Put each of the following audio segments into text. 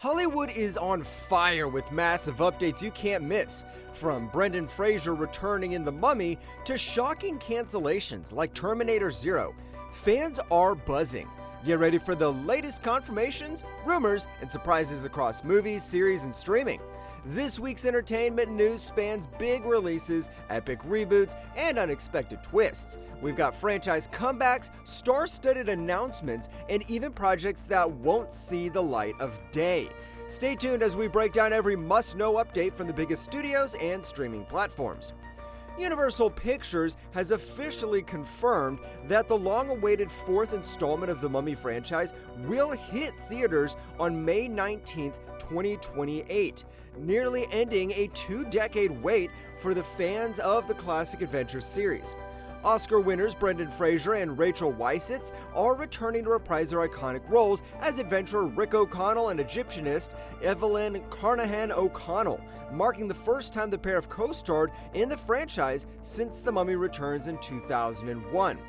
Hollywood is on fire with massive updates you can't miss, from Brendan Fraser returning in The Mummy to shocking cancellations like Terminator Zero. Fans are buzzing. Get ready for the latest confirmations, rumors, and surprises across movies, series, and streaming. This week's entertainment news spans big releases, epic reboots, and unexpected twists. We've got franchise comebacks, star-studded announcements, and even projects that won't see the light of day. Stay tuned as we break down every must-know update from the biggest studios and streaming platforms. Universal Pictures has officially confirmed that the long-awaited fourth installment of the Mummy franchise will hit theaters on May 19th, 2028, nearly ending a two-decade wait for the fans of the classic adventure series. Oscar winners Brendan Fraser and Rachel Weisz's are returning to reprise their iconic roles as adventurer Rick O'Connell and Egyptianist Evelyn Carnahan O'Connell, marking the first time the pair have co-starred in the franchise since The Mummy Returns in 2001.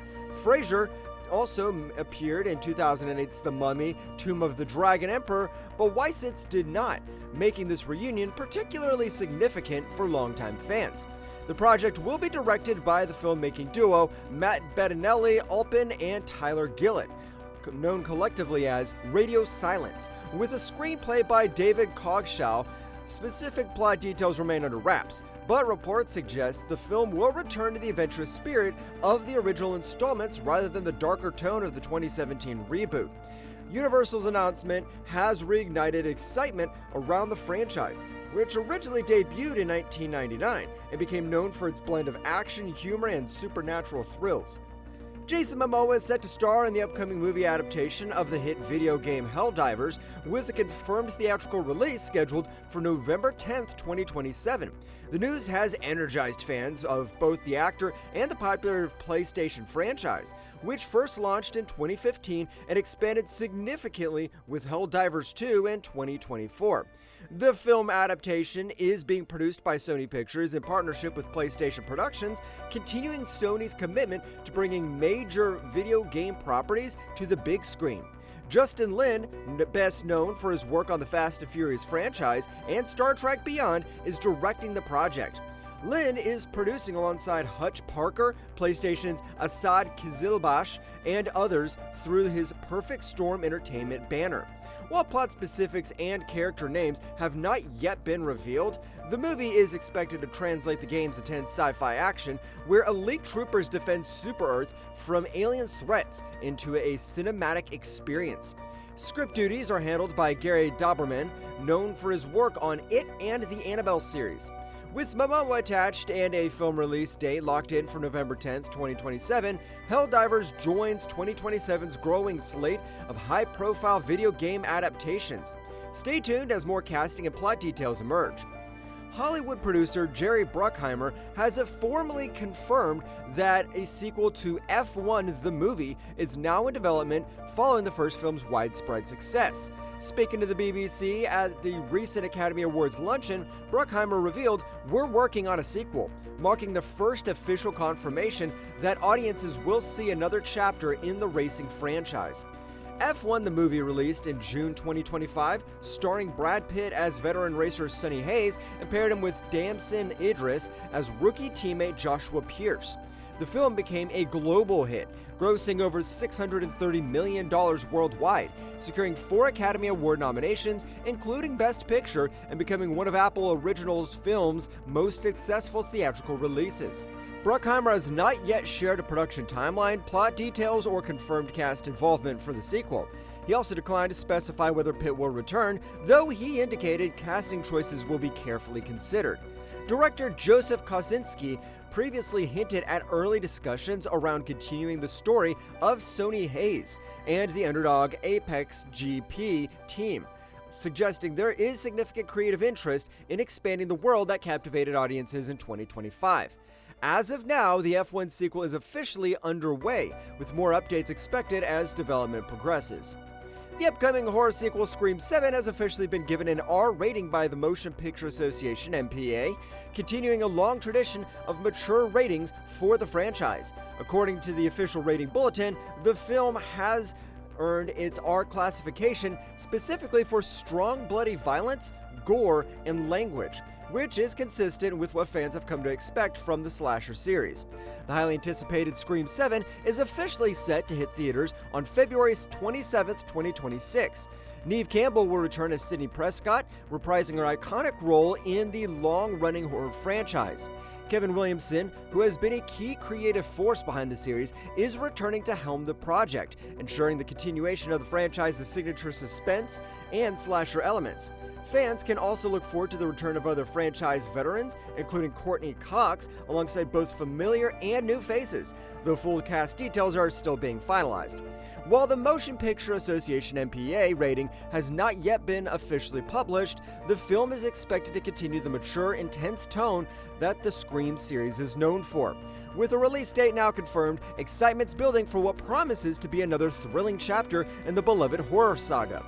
Fraser also appeared in 2008's The Mummy, Tomb of the Dragon Emperor, but Weisz did not, making this reunion particularly significant for longtime fans. The project will be directed by the filmmaking duo Matt Bettinelli-Olpin and Tyler Gillett, known collectively as Radio Silence, with a screenplay by David Cogshaw. Specific plot details remain under wraps, but reports suggest the film will return to the adventurous spirit of the original installments rather than the darker tone of the 2017 reboot. Universal's announcement has reignited excitement around the franchise, which originally debuted in 1999 and became known for its blend of action, humor, and supernatural thrills. Jason Momoa is set to star in the upcoming movie adaptation of the hit video game Helldivers, with a confirmed theatrical release scheduled for November 10th, 2027. The news has energized fans of both the actor and the popular PlayStation franchise, which first launched in 2015 and expanded significantly with Helldivers 2 in 2024. The film adaptation is being produced by Sony Pictures in partnership with PlayStation Productions, continuing Sony's commitment to bringing major video game properties to the big screen. Justin Lin, best known for his work on the Fast and Furious franchise and Star Trek Beyond, is directing the project. Lin is producing alongside Hutch Parker, PlayStation's Asad Kizilbash, and others through his Perfect Storm Entertainment banner. While plot specifics and character names have not yet been revealed, the movie is expected to translate the game's intense sci-fi action, where elite troopers defend Super-Earth from alien threats, into a cinematic experience. Script duties are handled by Gary Dauberman, known for his work on It and the Annabelle series. With Momoa attached and a film release date locked in for November 10th, 2027, Helldivers joins 2027's growing slate of high-profile video game adaptations. Stay tuned as more casting and plot details emerge. Hollywood producer Jerry Bruckheimer has formally confirmed that a sequel to F1 the movie is now in development following the first film's widespread success. Speaking to the BBC at the recent Academy Awards luncheon, Bruckheimer revealed, "We're working on a sequel," marking the first official confirmation that audiences will see another chapter in the racing franchise. F1 the movie released in June 2025, starring Brad Pitt as veteran racer Sonny Hayes and paired him with Damson Idris as rookie teammate Joshua Pierce. The film became a global hit, grossing over $630 million worldwide, securing 4 Academy Award nominations, including Best Picture, and becoming one of Apple Originals Films' most successful theatrical releases. Bruckheimer has not yet shared a production timeline, plot details, or confirmed cast involvement for the sequel. He also declined to specify whether Pitt will return, though he indicated casting choices will be carefully considered. Director Joseph Kosinski previously hinted at early discussions around continuing the story of Sonny Hayes and the underdog Apex GP team, suggesting there is significant creative interest in expanding the world that captivated audiences in 2025. As of now, the F1 sequel is officially underway, with more updates expected as development progresses. The upcoming horror sequel Scream 7 has officially been given an R rating by the Motion Picture Association (MPA), continuing a long tradition of mature ratings for the franchise. According to the official rating bulletin, the film has earned its R classification specifically for strong bloody violence, gore, and language, which is consistent with what fans have come to expect from the slasher series. The highly anticipated Scream 7 is officially set to hit theaters on February 27, 2026. Neve Campbell will return as Sidney Prescott, reprising her iconic role in the long-running horror franchise. Kevin Williamson, who has been a key creative force behind the series, is returning to helm the project, ensuring the continuation of the franchise's signature suspense and slasher elements. Fans can also look forward to the return of other franchise veterans, including Courtney Cox, alongside both familiar and new faces, though full cast details are still being finalized. While the Motion Picture Association MPA rating has not yet been officially published, the film is expected to continue the mature, intense tone that the Scream series is known for. With a release date now confirmed, excitement's building for what promises to be another thrilling chapter in the beloved horror saga.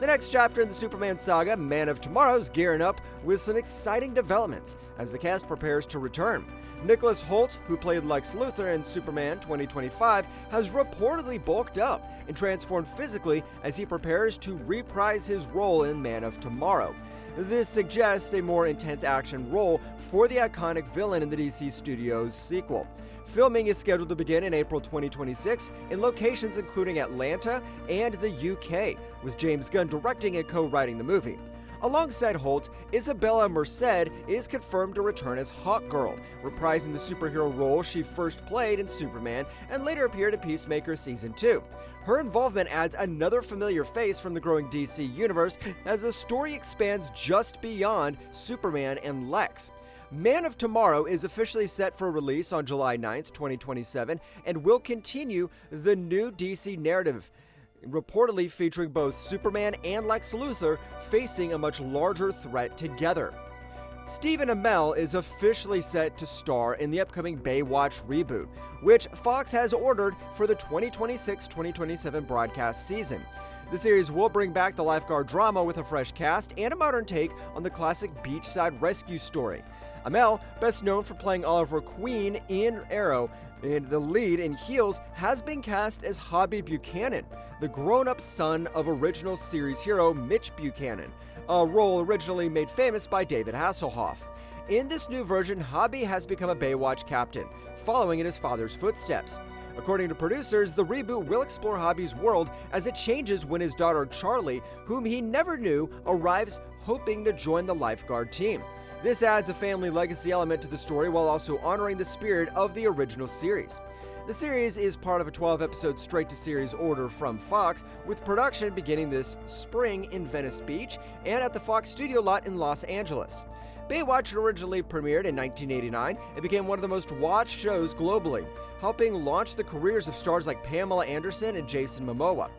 The next chapter in the Superman saga, Man of Tomorrow, is gearing up with some exciting developments as the cast prepares to return. Nicholas Hoult, who played Lex Luthor in Superman 2025, has reportedly bulked up and transformed physically as he prepares to reprise his role in Man of Tomorrow. This suggests a more intense action role for the iconic villain in the DC Studios sequel. Filming is scheduled to begin in April 2026 in locations including Atlanta and the UK, with James Gunn directing and co-writing the movie. Alongside Holt, Isabella Merced is confirmed to return as Hawkgirl, reprising the superhero role she first played in Superman and later appeared in Peacemaker Season 2. Her involvement adds another familiar face from the growing DC universe as the story expands just beyond Superman and Lex. Man of Tomorrow is officially set for release on July 9th, 2027, and will continue the new DC narrative, reportedly featuring both Superman and Lex Luthor facing a much larger threat together. Stephen Amell is officially set to star in the upcoming Baywatch reboot, which Fox has ordered for the 2026-2027 broadcast season. The series will bring back the lifeguard drama with a fresh cast and a modern take on the classic beachside rescue story. Amell, best known for playing Oliver Queen in Arrow, and the lead in Heels, has been cast as Hobby Buchanan, the grown-up son of original series hero Mitch Buchanan, a role originally made famous by David Hasselhoff. In this new version, Hobby has become a Baywatch captain, following in his father's footsteps. According to producers, the reboot will explore Hobby's world as it changes when his daughter Charlie, whom he never knew, arrives hoping to join the lifeguard team. This adds a family legacy element to the story while also honoring the spirit of the original series. The series is part of a 12-episode straight-to-series order from Fox, with production beginning this spring in Venice Beach and at the Fox studio lot in Los Angeles. Baywatch originally premiered in 1989 and became one of the most watched shows globally, helping launch the careers of stars like Pamela Anderson and Jason Momoa.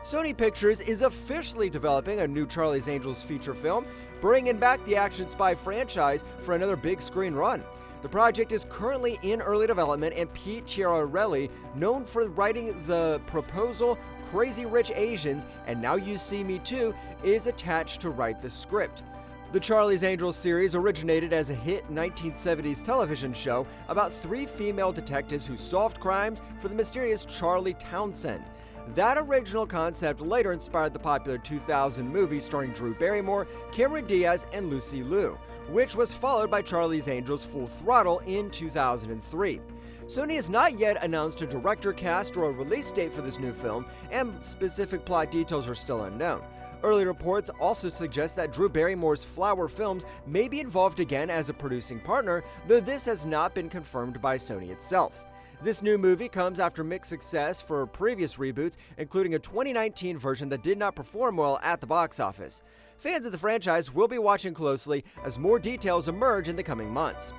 Sony Pictures is officially developing a new Charlie's Angels feature film, bringing back the action spy franchise for another big screen run. The project is currently in early development, and Pete Chiarelli, known for writing The Proposal, Crazy Rich Asians, and Now You See Me Too, is attached to write the script. The Charlie's Angels series originated as a hit 1970s television show about three female detectives who solved crimes for the mysterious Charlie Townsend. That original concept later inspired the popular 2000 movie starring Drew Barrymore, Cameron Diaz, and Lucy Liu, which was followed by Charlie's Angels Full Throttle in 2003. Sony has not yet announced a director cast or a release date for this new film, and specific plot details are still unknown. Early reports also suggest that Drew Barrymore's Flower Films may be involved again as a producing partner, though this has not been confirmed by Sony itself. This new movie comes after mixed success for previous reboots, including a 2019 version that did not perform well at the box office. Fans of the franchise will be watching closely as more details emerge in the coming months.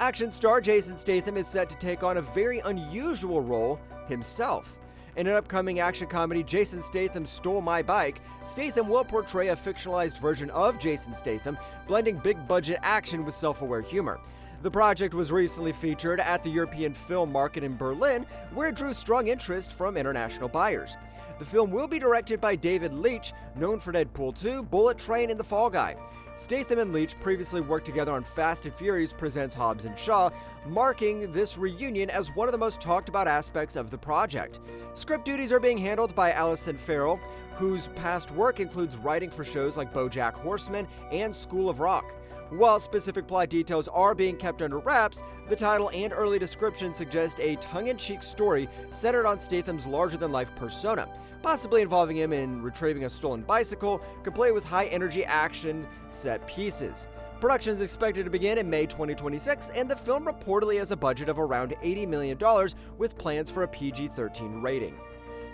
Action star Jason Statham is set to take on a very unusual role himself. In an upcoming action comedy, Jason Statham Stole My Bike, Statham will portray a fictionalized version of Jason Statham, blending big-budget action with self-aware humor. The project was recently featured at the European Film Market in Berlin, where it drew strong interest from international buyers. The film will be directed by David Leitch, known for Deadpool 2, Bullet Train, and The Fall Guy. Statham and Leitch previously worked together on Fast and Furious Presents Hobbs and Shaw, marking this reunion as one of the most talked about aspects of the project. Script duties are being handled by Alison Farrell, whose past work includes writing for shows like BoJack Horseman and School of Rock. While specific plot details are being kept under wraps, the title and early description suggest a tongue-in-cheek story centered on Statham's larger-than-life persona, possibly involving him in retrieving a stolen bicycle, complete with high-energy action set pieces. Production is expected to begin in May 2026, and the film reportedly has a budget of around $80 million, with plans for a PG-13 rating.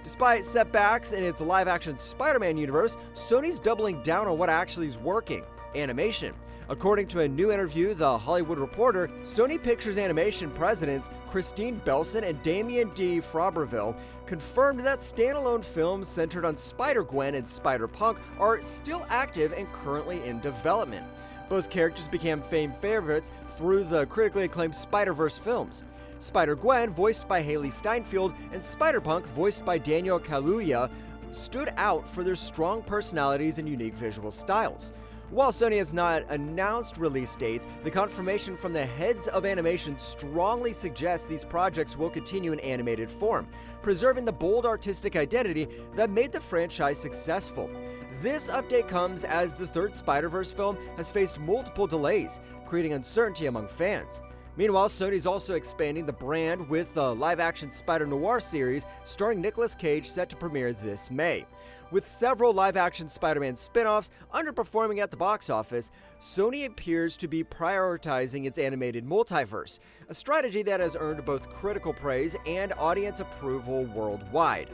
Despite setbacks in its live-action Spider-Man universe, Sony's doubling down on what actually is working: animation. According to a new interview, The Hollywood Reporter, Sony Pictures Animation presidents Christine Belson and Damien D. Froberville confirmed that standalone films centered on Spider-Gwen and Spider-Punk are still active and currently in development. Both characters became fan favorites through the critically acclaimed Spider-Verse films. Spider-Gwen, voiced by Haley Steinfeld, and Spider-Punk, voiced by Daniel Kaluuya, stood out for their strong personalities and unique visual styles. While Sony has not announced release dates, the confirmation from the heads of animation strongly suggests these projects will continue in animated form, preserving the bold artistic identity that made the franchise successful. This update comes as the third Spider-Verse film has faced multiple delays, creating uncertainty among fans. Meanwhile, Sony's also expanding the brand with the live-action Spider-Noir series starring Nicolas Cage set to premiere this May. With several live-action Spider-Man spin-offs underperforming at the box office, Sony appears to be prioritizing its animated multiverse, a strategy that has earned both critical praise and audience approval worldwide.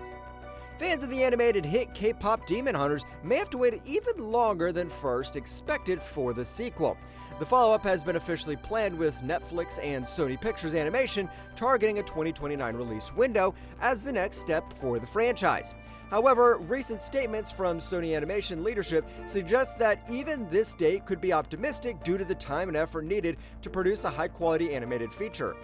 Fans of the animated hit K-pop Demon Hunters may have to wait even longer than first expected for the sequel. The follow-up has been officially planned, with Netflix and Sony Pictures Animation targeting a 2029 release window as the next step for the franchise. However, recent statements from Sony Animation leadership suggest that even this date could be optimistic due to the time and effort needed to produce a high-quality animated feature.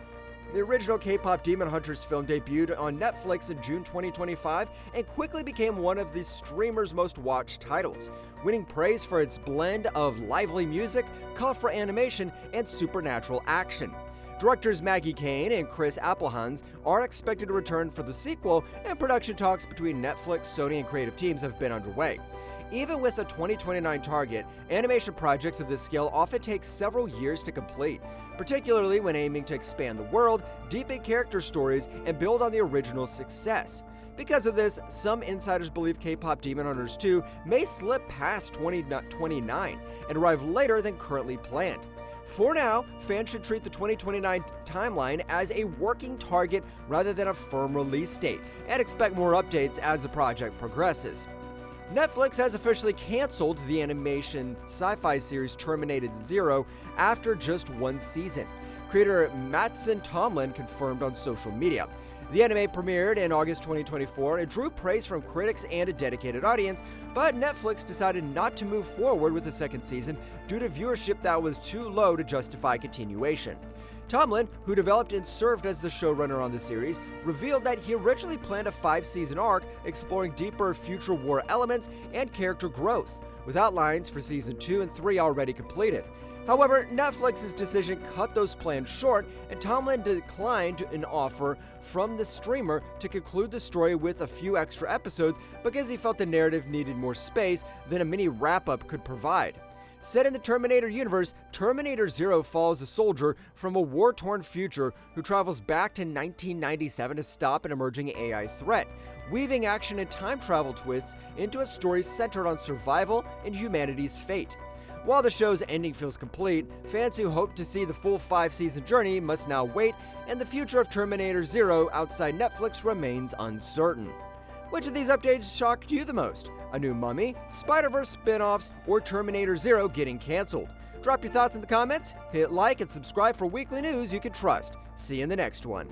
The original K-pop Demon Hunters film debuted on Netflix in June 2025 and quickly became one of the streamer's most watched titles, winning praise for its blend of lively music, colorful animation, and supernatural action. Directors Maggie Kane and Chris Applehans are expected to return for the sequel, and production talks between Netflix, Sony, and creative teams have been underway. Even with a 2029 target, animation projects of this scale often take several years to complete, particularly when aiming to expand the world, deepen character stories, and build on the original's success. Because of this, some insiders believe K-pop Demon Hunters 2 may slip past 2029 and arrive later than currently planned. For now, fans should treat the 2029 timeline as a working target rather than a firm release date, and expect more updates as the project progresses. Netflix has officially canceled the animation sci-fi series Terminator Zero after just one season. Creator Mattson Tomlin confirmed on social media. The anime premiered in August 2024 and drew praise from critics and a dedicated audience, but Netflix decided not to move forward with the second season due to viewership that was too low to justify continuation. Tomlin, who developed and served as the showrunner on the series, revealed that he originally planned a 5-season arc exploring deeper future war elements and character growth, with outlines for season 2 and 3 already completed. However, Netflix's decision cut those plans short, and Tomlin declined an offer from the streamer to conclude the story with a few extra episodes because he felt the narrative needed more space than a mini wrap-up could provide. Set in the Terminator universe, Terminator Zero follows a soldier from a war-torn future who travels back to 1997 to stop an emerging AI threat, weaving action and time travel twists into a story centered on survival and humanity's fate. While the show's ending feels complete, fans who hope to see the full 5-season journey must now wait, and the future of Terminator Zero outside Netflix remains uncertain. Which of these updates shocked you the most? A new Mummy, Spider-Verse spin-offs, or Terminator Zero getting canceled? Drop your thoughts in the comments, hit like, and subscribe for weekly news you can trust. See you in the next one.